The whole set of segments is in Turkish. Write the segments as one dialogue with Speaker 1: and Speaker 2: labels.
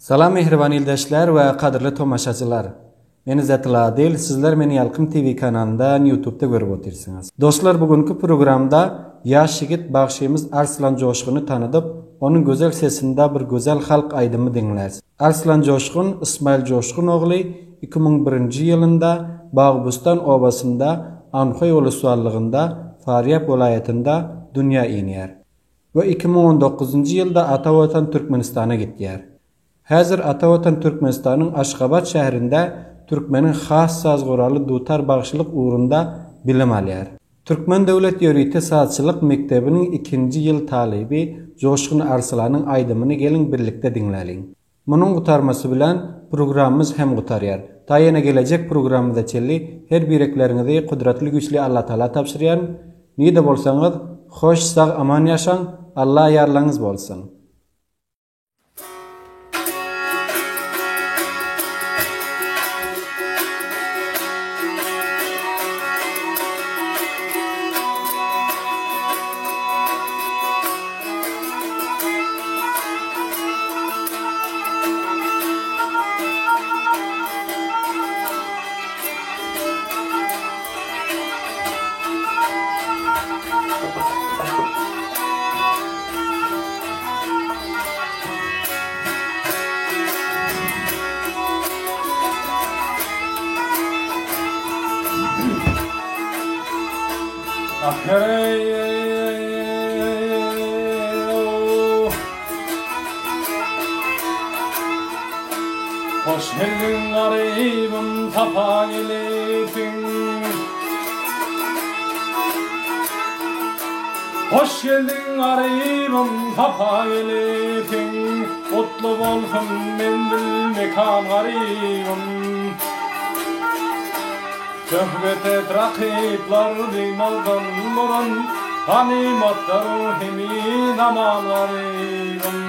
Speaker 1: Salam mehriban ildeşler ve kadırlı tomaşaçılar. Meni Zetila Adil, sizler meni Yalkım TV kanalından YouTube'da görüp otursunuz. Dostlar, bugünkü programda yaş yigit bagşyymyz Arslan Joşgun'u tanıdıp, onun gözel sesinde bir gözel halk aydımı dinleriz. Arslan Joşgun, İsmail Joşgun oğlu 2001 yılında Bağbustan Obasında Anxoy ulusuallığında Faryab vilayetinde dünya iner. Ve 2019 yılda Atavatan Türkmenistan'a gittiler. Hazır Atavatan Türkmenistan'ın Aşgabat şehrinde Türkmenin has sazgoralı dutar bağışçılık uğrunda bilim alýar. Türkmen Devlet Ýörüýte Saatçylyk Mekdebiniň 2-nji ýyl talibi Joşgun Arslanyň aýdymyny gelin birlikde dinläliň. Munyň gutarmasy bilen programmyz hem gutarýar. Taýyna gelecek programda çelli her birekleriňizi kudratly güçli Allah Taala tapşyrýan. Nide bolsaňyz, hoş sag aman ýaşaň, Allah ýarlaňyz bolsun.
Speaker 2: Hoş geldin garibim tapa gelipin. Hoş geldin garibim tapa gelipin. Mutlu bolsun men bilmekan garibim. Söhbet et rakiplar dimaldan moran, ganimatlar hemin aman garibim.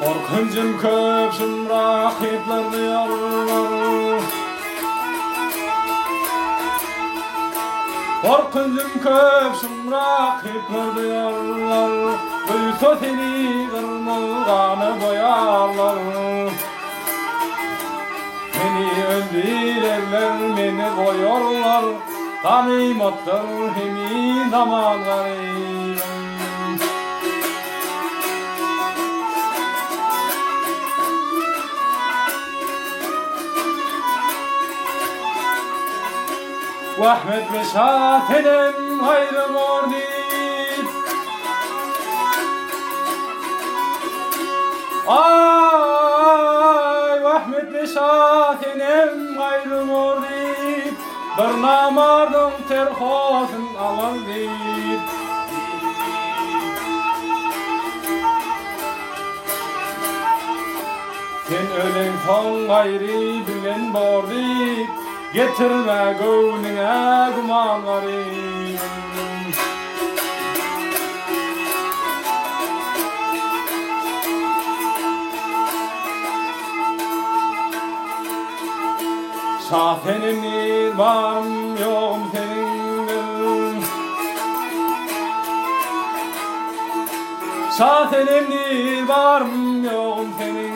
Speaker 2: Korkuncum köpsüm rakipler diyarlar. Korkuncum köpsüm rakipler diyarlar. Duysa seni kırmızanı boyarlar. Beni öldürürler, beni koyarlar. Ganimatlar hemin zamanlarım. Vahmet meşatenem gayrı mordip. Ay vahmet meşatenem gayrı mordip. Bir namardın terhosun alan deyip. Sen ölen son gayri bilen bordip. Getirme gönlüne gumanlarım. Şahtenim nirvam yok senin. Şahtenim nirvam yok senin.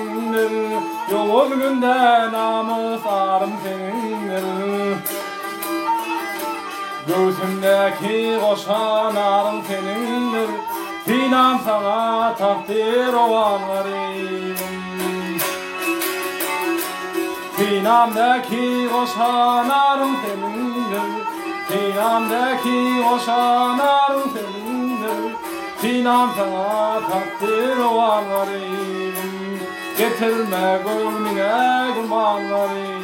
Speaker 2: Yol günde namus arım senindir. Göğsümdeki koşan arım senindir. Sinam sana takdir olanlarım. Sinamdaki koşan arım senindir. Sinamdaki koşan arım senindir. Sinam sana takdir olanlarım. Getirme gönlüne kurbanlarım.